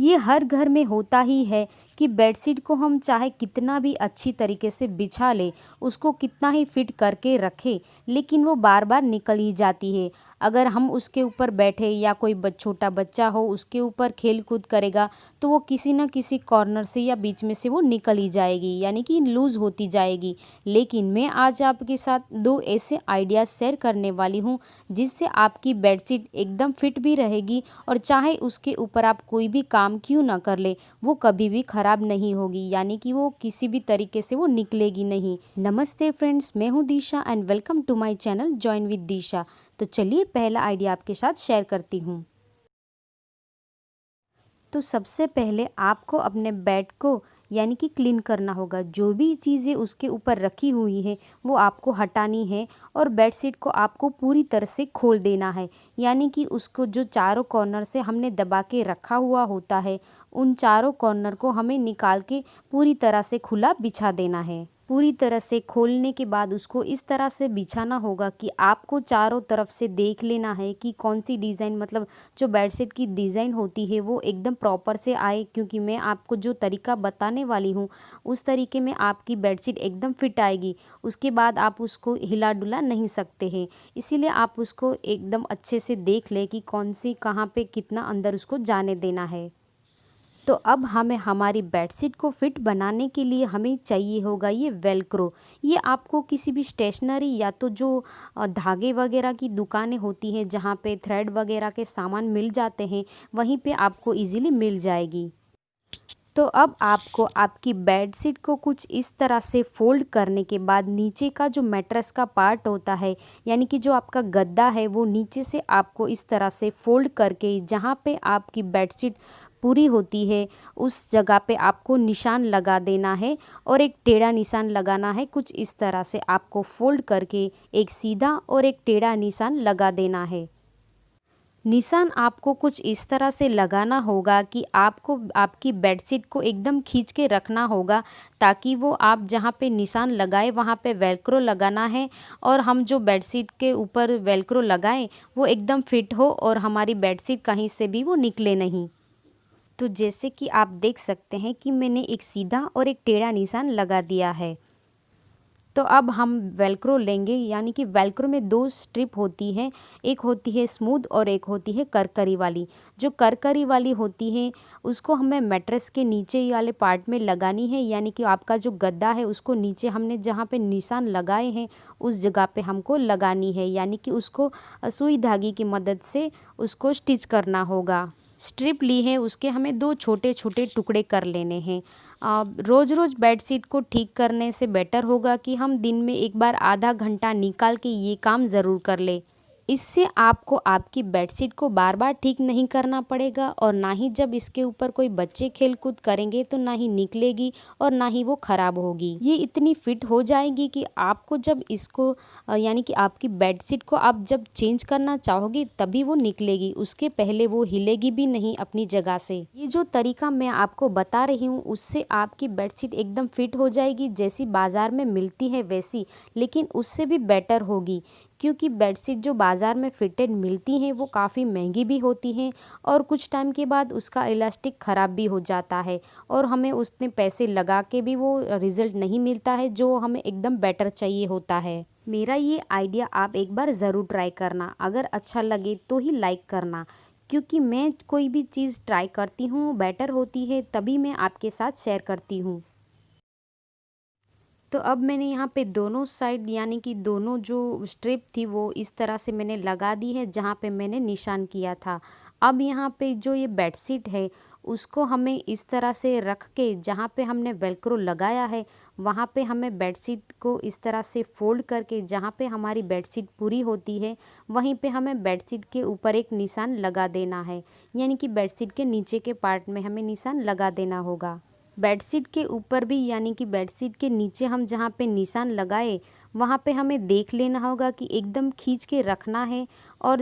ये हर घर में होता ही है कि बेडशीट को हम चाहे कितना भी अच्छी तरीके से बिछा ले, उसको कितना ही फिट करके रखें, लेकिन वो बार बार निकल ही जाती है। अगर हम उसके ऊपर बैठे या कोई छोटा बच्चा हो उसके ऊपर खेल कूद करेगा तो वो किसी न किसी कॉर्नर से या बीच में से वो निकल ही जाएगी, यानी कि लूज़ होती जाएगी। लेकिन मैं आज आपके साथ दो ऐसे आइडियाज़ शेयर करने वाली हूँ जिससे आपकी बेडशीट एकदम फिट भी रहेगी और चाहे उसके ऊपर आप कोई भी काम क्यों ना कर ले, वो कभी भी ख़राब नहीं होगी, यानी कि वो किसी भी तरीके से वो निकलेगी नहीं। नमस्ते फ्रेंड्स, मैं हूँ Disha and welcome to my channel join with Disha. तो चलिए पहला आइडिया आपके साथ शेयर करती हूँ। तो सबसे पहले आपको अपने बेड को यानी कि क्लीन करना होगा। जो भी चीज़ें उसके ऊपर रखी हुई हैं वो आपको हटानी है और बेडशीट को आपको पूरी तरह से खोल देना है, यानी कि उसको जो चारों कॉर्नर से हमने दबा के रखा हुआ होता है उन चारों कॉर्नर को हमें निकाल के पूरी तरह से खुला बिछा देना है। पूरी तरह से खोलने के बाद उसको इस तरह से बिछाना होगा कि आपको चारों तरफ से देख लेना है कि कौन सी डिज़ाइन, मतलब जो बेडशीट की डिज़ाइन होती है वो एकदम प्रॉपर से आए, क्योंकि मैं आपको जो तरीका बताने वाली हूँ उस तरीके में आपकी बेडशीट एकदम फिट आएगी। उसके बाद आप उसको हिला डुला नहीं सकते हैं, इसीलिए आप उसको एकदम अच्छे से देख लें कि कौन सी कहाँ पे कितना अंदर उसको जाने देना है। तो अब हमें हमारी बेडशीट को फिट बनाने के लिए हमें चाहिए होगा ये वेलक्रो। ये आपको किसी भी स्टेशनरी या तो जो धागे वगैरह की दुकानें होती हैं जहाँ पे थ्रेड वगैरह के सामान मिल जाते हैं वहीं पे आपको इजीली मिल जाएगी। तो अब आपको आपकी बेडशीट को कुछ इस तरह से फ़ोल्ड करने के बाद नीचे का जो मैट्रेस का पार्ट होता है, यानी कि जो आपका गद्दा है, वो नीचे से आपको इस तरह से फ़ोल्ड करके जहाँ पे आपकी बेडशीट पूरी होती है उस जगह पे आपको निशान लगा देना है और एक टेढ़ा निशान लगाना है। कुछ इस तरह से आपको फ़ोल्ड करके एक सीधा और एक टेढ़ा निशान लगा देना है। निशान आपको कुछ इस तरह से लगाना होगा कि आपको आपकी बेडशीट को एकदम खींच के रखना होगा, ताकि वो आप जहाँ पे निशान लगाए वहाँ पे वेलक्रो लगाना है और हम जो बेडशीट के ऊपर वेलक्रो लगाएं वो एकदम फिट हो और हमारी बेडशीट कहीं से भी वो निकले नहीं। तो जैसे कि आप देख सकते हैं कि मैंने एक सीधा और एक टेढ़ा निशान लगा दिया है। तो अब हम वेलक्रो लेंगे, यानी कि वेलक्रो में दो स्ट्रिप होती हैं, एक होती है स्मूथ और एक होती है करकरी वाली। जो करकरी वाली होती है उसको हमें मैट्रेस के नीचे वाले पार्ट में लगानी है, यानी कि आपका जो गद्दा है उसको नीचे हमने जहाँ पे निशान लगाए हैं उस जगह पे हमको लगानी है, यानी कि उसको सुई धागे की मदद से उसको स्टिच करना होगा। स्ट्रिप ली है उसके हमें दो छोटे छोटे टुकड़े कर लेने हैं। रोज़ रोज़ बेडशीट को ठीक करने से बेटर होगा कि हम दिन में एक बार आधा घंटा निकाल के ये काम ज़रूर कर ले। इससे आपको आपकी बेडशीट को बार बार ठीक नहीं करना पड़ेगा और ना ही जब इसके ऊपर कोई बच्चे खेल कूद करेंगे तो ना ही निकलेगी और ना ही वो ख़राब होगी। ये इतनी फिट हो जाएगी कि आपको जब इसको यानी कि आपकी बेडशीट को आप जब चेंज करना चाहोगे तभी वो निकलेगी, उसके पहले वो हिलेगी भी नहीं अपनी जगह से। ये जो तरीका मैं आपको बता रही हूँ उससे आपकी बेडशीट एकदम फिट हो जाएगी, जैसी बाज़ार में मिलती है वैसी, लेकिन उससे भी बेटर होगी, क्योंकि बेडशीट जो बाज़ार में फिटेड मिलती हैं वो काफ़ी महंगी भी होती हैं और कुछ टाइम के बाद उसका इलास्टिक ख़राब भी हो जाता है और हमें उतने पैसे लगा के भी वो रिज़ल्ट नहीं मिलता है जो हमें एकदम बेटर चाहिए होता है। मेरा ये आइडिया आप एक बार ज़रूर ट्राई करना, अगर अच्छा लगे तो ही लाइक करना, क्योंकि मैं कोई भी चीज़ ट्राई करती हूँ बेटर होती है तभी मैं आपके साथ शेयर करती हूँ। तो अब मैंने यहाँ पे दोनों साइड, यानी कि दोनों जो स्ट्रिप थी वो इस तरह से मैंने लगा दी है जहाँ पे मैंने निशान किया था। अब यहाँ पे जो ये बेडशीट है उसको हमें इस तरह से रख के जहाँ पे हमने वेलक्रो लगाया है वहाँ पे हमें बेडशीट को इस तरह से फोल्ड करके जहाँ पे हमारी बेडशीट पूरी होती है वहीं पे हमें बेडशीट के ऊपर एक निशान लगा देना है, यानी कि बेडशीट के नीचे के पार्ट में हमें निशान लगा देना होगा। बेडशीट के ऊपर भी, यानी कि बेडशीट के नीचे हम जहाँ पे निशान लगाए वहाँ पे हमें देख लेना होगा कि एकदम खींच के रखना है और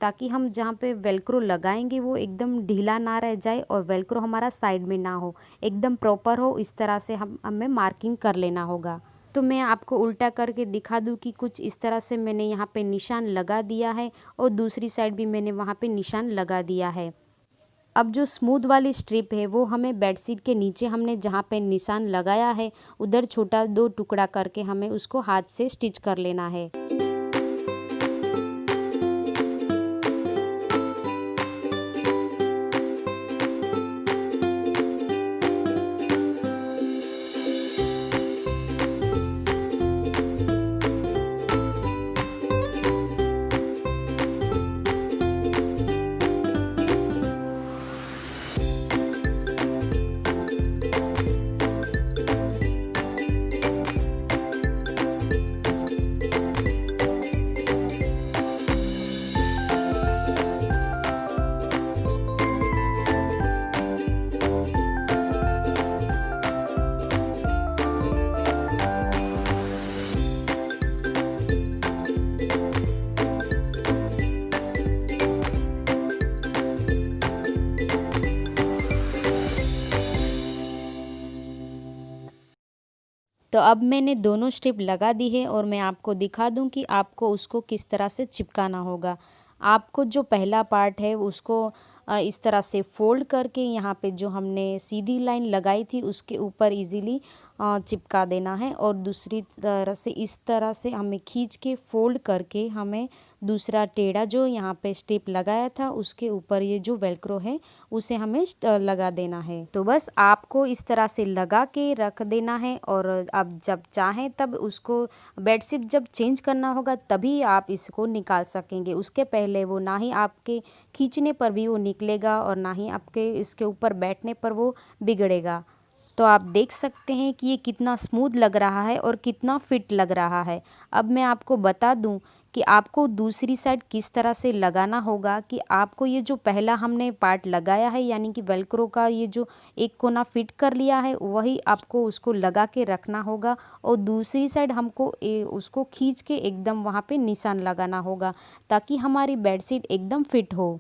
ताकि हम जहाँ पे वेलक्रो लगाएंगे वो एकदम ढीला ना रह जाए और वेलक्रो हमारा साइड में ना हो, एकदम प्रॉपर हो। इस तरह से हमें मार्किंग कर लेना होगा। तो मैं आपको उल्टा करके दिखा दूँ कि कुछ इस तरह से मैंने यहाँ पे निशान लगा दिया है और दूसरी साइड भी मैंने वहाँ पे निशान लगा दिया है। अब जो स्मूथ वाली स्ट्रिप है वो हमें बेडशीट के नीचे हमने जहाँ पे निशान लगाया है उधर छोटा 2 टुकड़ा करके हमें उसको हाथ से स्टिच कर लेना है। तो अब मैंने दोनों स्ट्रिप लगा दी है और मैं आपको दिखा दूं कि आपको उसको किस तरह से चिपकाना होगा। आपको जो पहला पार्ट है उसको इस तरह से फोल्ड करके यहाँ पे जो हमने सीधी लाइन लगाई थी उसके ऊपर इजीली चिपका देना है और दूसरी तरह से इस तरह से हमें खींच के फोल्ड करके हमें दूसरा टेढ़ा जो यहाँ पे स्ट्रिप लगाया था उसके ऊपर ये जो वेलक्रो है उसे हमें लगा देना है। तो बस आपको इस तरह से लगा के रख देना है और अब जब चाहें तब उसको बेडशीट जब चेंज करना होगा तभी आप इसको निकाल सकेंगे। उसके पहले वो ना ही आपके खींचने पर भी वो निकलेगा और ना ही आपके इसके ऊपर बैठने पर वो बिगड़ेगा। तो आप देख सकते हैं कि ये कितना स्मूथ लग रहा है और कितना फिट लग रहा है। अब मैं आपको बता दूं कि आपको दूसरी साइड किस तरह से लगाना होगा कि आपको ये जो पहला हमने पार्ट लगाया है यानी कि वेलक्रो का ये जो एक कोना फिट कर लिया है वही आपको उसको लगा के रखना होगा और दूसरी साइड हमको उसको खींच के एकदम वहाँ पे निशान लगाना होगा ताकि हमारी बेडशीट एकदम फिट हो।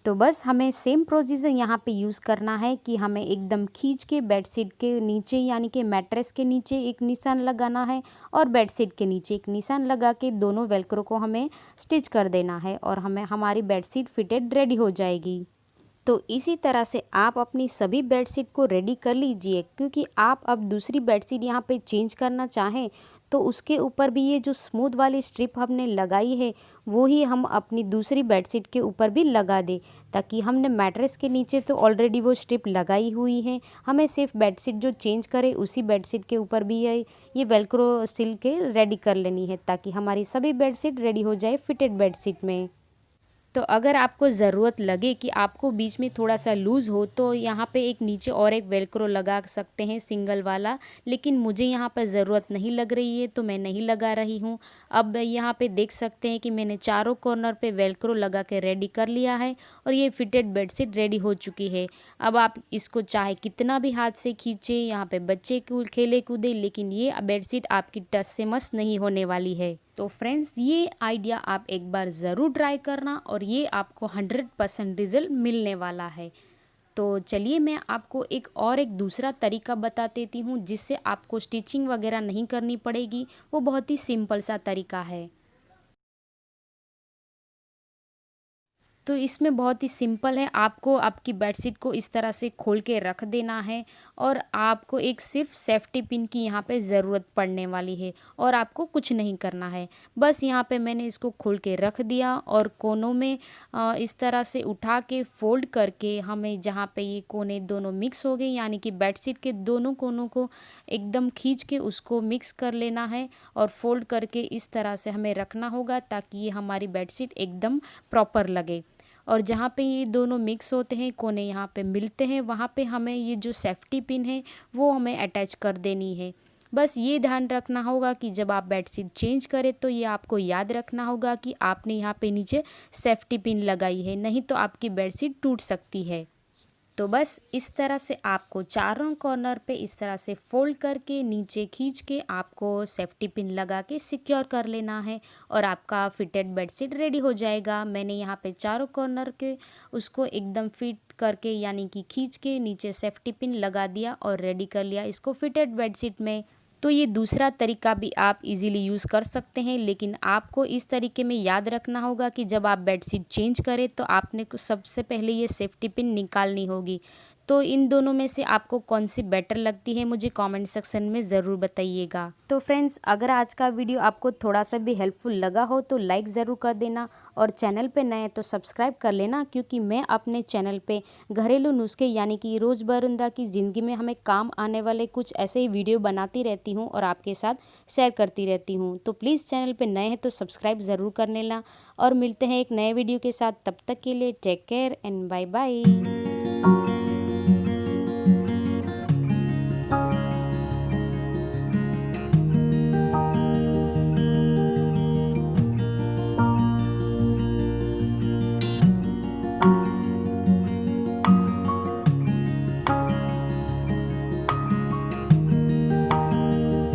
तो बस हमें सेम प्रोसीजर यहाँ पे यूज़ करना है कि हमें एकदम खींच के बेडशीट के नीचे यानी कि मैट्रेस के नीचे एक निशान लगाना है और बेडशीट के नीचे एक निशान लगा के दोनों वेलक्रो को हमें स्टिच कर देना है और हमें हमारी बेडशीट फिटेड रेडी हो जाएगी। तो इसी तरह से आप अपनी सभी बेडशीट को रेडी कर लीजिए क्योंकि आप अब दूसरी बेडशीट यहाँ पे चेंज करना चाहें तो उसके ऊपर भी ये जो स्मूथ वाली स्ट्रिप हमने लगाई है वो ही हम अपनी दूसरी बेडशीट के ऊपर भी लगा दें ताकि हमने मैट्रेस के नीचे तो ऑलरेडी वो स्ट्रिप लगाई हुई है, हमें सिर्फ बेडशीट जो चेंज करे उसी बेडशीट के ऊपर भी ये वेलक्रो सिल के रेडी कर लेनी है ताकि हमारी सभी बेडशीट रेडी हो जाए फिटेड बेडशीट में। तो अगर आपको ज़रूरत लगे कि आपको बीच में थोड़ा सा लूज़ हो तो यहाँ पे एक नीचे और एक वेलक्रो लगा सकते हैं सिंगल वाला, लेकिन मुझे यहाँ पर ज़रूरत नहीं लग रही है तो मैं नहीं लगा रही हूँ। अब यहाँ पे देख सकते हैं कि मैंने चारों कॉर्नर पे वेलक्रो लगा के रेडी कर लिया है और ये फिटेड बेडशीट रेडी हो चुकी है। अब आप इसको चाहे कितना भी हाथ से खींचे, यहाँ पे बच्चे खेले कूदे, लेकिन ये बेडशीट आपकी टच से मस नहीं होने वाली है। तो फ्रेंड्स ये आइडिया आप एक बार ज़रूर ट्राई करना और ये आपको 100% रिजल्ट मिलने वाला है। तो चलिए मैं आपको एक दूसरा तरीका बता देती हूँ जिससे आपको स्टिचिंग वगैरह नहीं करनी पड़ेगी। वो बहुत ही सिंपल सा तरीका है। तो इसमें बहुत ही सिंपल है, आपको आपकी बेडशीट को इस तरह से खोल के रख देना है और आपको एक सिर्फ सेफ्टी पिन की यहाँ पे ज़रूरत पड़ने वाली है और आपको कुछ नहीं करना है। बस यहाँ पे मैंने इसको खोल के रख दिया और कोनों में इस तरह से उठा के फोल्ड करके हमें जहाँ पे ये कोने दोनों मिक्स हो गए यानी कि बेडशीट के दोनों कोनों को एकदम खींच के उसको मिक्स कर लेना है और फोल्ड करके इस तरह से हमें रखना होगा ताकि ये हमारी बेडशीट एकदम प्रॉपर लगे। और जहाँ पे ये दोनों मिक्स होते हैं, कोने यहाँ पे मिलते हैं, वहाँ पे हमें ये जो सेफ्टी पिन है वो हमें अटैच कर देनी है। बस ये ध्यान रखना होगा कि जब आप बेडशीट चेंज करें तो ये आपको याद रखना होगा कि आपने यहाँ पे नीचे सेफ्टी पिन लगाई है, नहीं तो आपकी बेडशीट टूट सकती है। तो बस इस तरह से आपको चारों कॉर्नर पे इस तरह से फोल्ड करके नीचे खींच के आपको सेफ्टी पिन लगा के सिक्योर कर लेना है और आपका फिटेड बेडशीट रेडी हो जाएगा। मैंने यहाँ पे चारों कॉर्नर के उसको एकदम फिट करके यानी कि खींच के नीचे सेफ्टी पिन लगा दिया और रेडी कर लिया इसको फिटेड बेडशीट में। तो ये दूसरा तरीका भी आप इजीली यूज़ कर सकते हैं, लेकिन आपको इस तरीके में याद रखना होगा कि जब आप बेडशीट चेंज करें तो आपने को सबसे पहले ये सेफ्टी पिन निकालनी होगी। तो इन दोनों में से आपको कौन सी बेटर लगती है मुझे कमेंट सेक्शन में ज़रूर बताइएगा। तो फ्रेंड्स, अगर आज का वीडियो आपको थोड़ा सा भी हेल्पफुल लगा हो तो लाइक ज़रूर कर देना, और चैनल पे नए हैं तो सब्सक्राइब कर लेना, क्योंकि मैं अपने चैनल पे घरेलू नुस्खे यानी कि रोज़मर्रा की ज़िंदगी में हमें काम आने वाले कुछ ऐसे ही वीडियो बनाती रहती हूँ और आपके साथ शेयर करती रहती हूँ। तो प्लीज़ चैनल पे नए हैं तो सब्सक्राइब ज़रूर कर लेना, और मिलते हैं एक नए वीडियो के साथ। तब तक के लिए take care and bye bye.